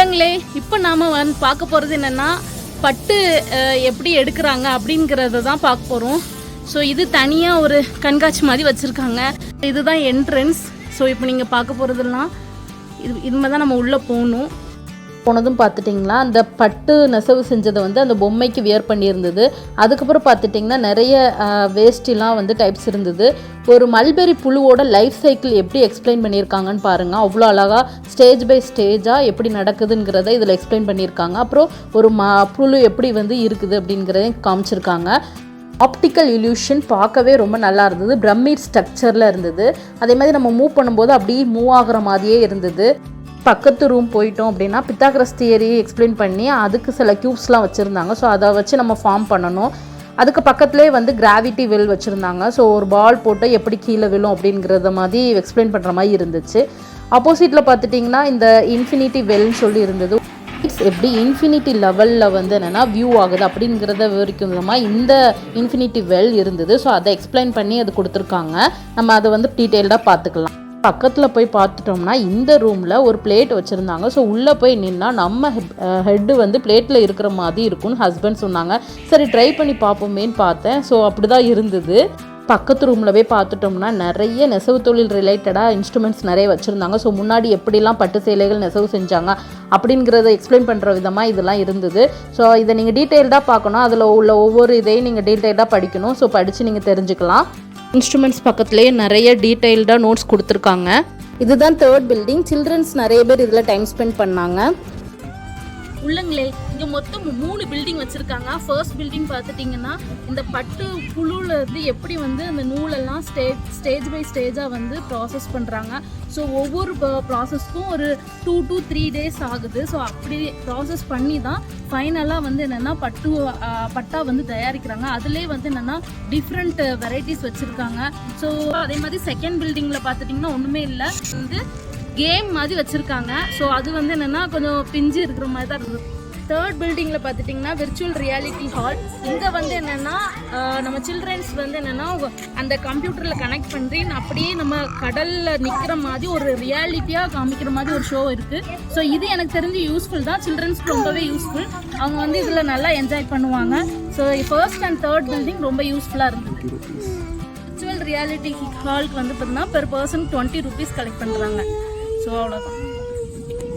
உள்ளங்களே இப்போ நாம் வந்து பார்க்க போகிறது என்னென்னா பட்டு எப்படி எடுக்கிறாங்க அப்படிங்கிறத தான் பார்க்க போகிறோம். ஸோ இது தனியாக ஒரு கண்காட்சி மாதிரி வச்சுருக்காங்க. இதுதான் என்ட்ரன்ஸ். ஸோ இப்போ நீங்கள் பார்க்க போகிறதுலாம் இது மாதிரி தான் நம்ம உள்ளே போனதும் பார்த்துட்டிங்களா அந்த பட்டு நெசவு செஞ்சதை வந்து அந்த பொம்மைக்கு வியர் பண்ணியிருந்தது. அதுக்கப்புறம் பார்த்துட்டிங்கன்னா நிறைய வேஸ்டிலாம் வந்து டைப்ஸ் இருந்தது. ஒரு மல்பெரி புழுவோட லைஃப் சைக்கிள் எப்படி எக்ஸ்பிளைன் பண்ணியிருக்காங்கன்னு பாருங்கள். அவ்வளோ அழகாக ஸ்டேஜ் பை ஸ்டேஜாக எப்படி நடக்குதுங்கிறத இதில் எக்ஸ்பிளைன் பண்ணியிருக்காங்க. அப்புறம் ஒரு புழு எப்படி வந்து இருக்குது அப்படிங்கிறதையும் காமிச்சிருக்காங்க. ஆப்டிக்கல் இல்யூஷன் பார்க்கவே ரொம்ப நல்லா இருந்தது. பிரமிட் ஸ்ட்ரக்சரில் இருந்தது. அதே மாதிரி நம்ம மூவ் பண்ணும்போது அப்படியே மூவ் ஆகிற மாதிரியே இருந்தது. பக்கத்து ரூம் போயிட்டோம் அப்படின்னா பித்தாகரஸ் தியரி எக்ஸ்பிளைன் பண்ணி அதுக்கு சில க்யூப்ஸ்லாம் வச்சுருந்தாங்க. ஸோ அதை வச்சு நம்ம ஃபார்ம் பண்ணணும். அதுக்கு பக்கத்துலேயே வந்து கிராவிட்டி வெல் வச்சுருந்தாங்க. ஸோ ஒரு பால் போட்டு எப்படி கீழே விழும் அப்படிங்கிறத மாதிரி எக்ஸ்பிளைன் பண்ணுற மாதிரி இருந்துச்சு. ஆப்போசிட்டில் பார்த்துட்டிங்கன்னா இந்த இன்ஃபினிட்டி வெல்னு சொல்லி இருந்தது. எப்படி இன்ஃபினிட்டி லெவலில் வந்து என்னென்னா வியூ ஆகுது அப்படிங்கிறத விவரிக்கும் இந்த இன்ஃபினிட்டி வெல் இருந்தது. ஸோ அதை எக்ஸ்பிளைன் பண்ணி அது கொடுத்துருக்காங்க. நம்ம அதை வந்து டீட்டெயில்டாக பார்த்துக்கலாம். பக்கத்தில் போய் பார்த்துட்டோம்னா இந்த ரூமில் ஒரு பிளேட் வச்சுருந்தாங்க. ஸோ உள்ளே போய் நின்னா நம்ம ஹெட்டு வந்து பிளேட்டில் இருக்கிற மாதிரி இருக்கும்னு ஹஸ்பண்ட் சொன்னாங்க. சரி ட்ரை பண்ணி பார்ப்போமேன்னு பார்த்தேன். ஸோ அப்படி தான் இருந்தது. பக்கத்து ரூமில் போய் பார்த்துட்டோம்னா நிறைய நெசவு தொழில் ரிலேட்டடாக இன்ஸ்ட்ருமெண்ட்ஸ் நிறைய வச்சுருந்தாங்க. ஸோ முன்னாடி எப்படிலாம் பட்டு சேலைகள் நெசவு செஞ்சாங்க அப்படிங்கிறத எக்ஸ்பிளைன் பண்ணுற விதமாக இதெல்லாம் இருந்தது. ஸோ இதை நீங்கள் டீட்டெயில்டாக பார்க்கணும். அதில் உள்ள ஒவ்வொரு இதையும் நீங்கள் டீட்டெயில்டாக படிக்கணும். ஸோ படித்து நீங்கள் தெரிஞ்சுக்கலாம். இன்ஸ்ட்ருமெண்ட்ஸ் பக்கத்துலேயே நிறைய டீட்டெயில்டாக நோட்ஸ் கொடுத்துருக்காங்க. இதுதான் 3rd பில்டிங். சில்ட்ரன்ஸ் நிறைய பேர் இதில் டைம் ஸ்பெண்ட் பண்ணாங்க. உள்ளங்களே இங்கே மொத்தம் 3 பில்டிங் வச்சுருக்காங்க. ஃபர்ஸ்ட் பில்டிங் பார்த்துட்டிங்கன்னா இந்த பட்டு புழுலேருந்து எப்படி வந்து அந்த நூலெல்லாம் ஸ்டேஜ் பை ஸ்டேஜாக வந்து ப்ராசஸ் பண்ணுறாங்க. ஸோ ஒவ்வொரு ப்ராசஸ்க்கும் ஒரு 2 to 3 days ஆகுது. ஸோ அப்படி ப்ராசஸ் பண்ணி தான் ஃபைனலாக வந்து என்னென்னா பட்டா வந்து தயாரிக்கிறாங்க. அதுலேயே வந்து என்னென்னா டிஃப்ரெண்ட் வெரைட்டிஸ் வச்சுருக்காங்க. ஸோ அதே மாதிரி செகண்ட் பில்டிங்கில் பார்த்துட்டிங்கன்னா ஒன்றுமே இல்லை, வந்து கேம் மாதிரி வச்சுருக்காங்க. ஸோ அது வந்து என்னென்னா கொஞ்சம் பிஞ்சு இருக்கிற மாதிரி தான் இருக்குது. 3rd பில்டிங்கில் பார்த்துட்டிங்கன்னா விர்ச்சுவல் ரியாலிட்டி ஹால். இங்கே வந்து என்னென்னா நம்ம சில்ட்ரன்ஸ் வந்து என்னென்னா அந்த கம்ப்யூட்டரில் கனெக்ட் பண்ணி அப்படியே நம்ம கடலில் நிற்கிற மாதிரி ஒரு ரியாலிட்டியாக காமிக்கிற மாதிரி ஒரு ஷோ இருக்குது. ஸோ இது எனக்கு தெரிஞ்சு யூஸ்ஃபுல் தான். சில்ட்ரன்ஸ்க்கு ரொம்பவே யூஸ்ஃபுல். அவங்க வந்து இதில் நல்லா என்ஜாய் பண்ணுவாங்க. So first and 3rd building ரொம்ப யூஸ்ஃபுல்லாக இருந்தது. விர்ச்சுவல் ரியாலிட்டி ஹாலுக்கு வந்து பார்த்தீங்கன்னா பெர் பர்சன் 20 rupees கலெக்ட் பண்ணுறாங்க. ஸோ அவ்வளோதான்.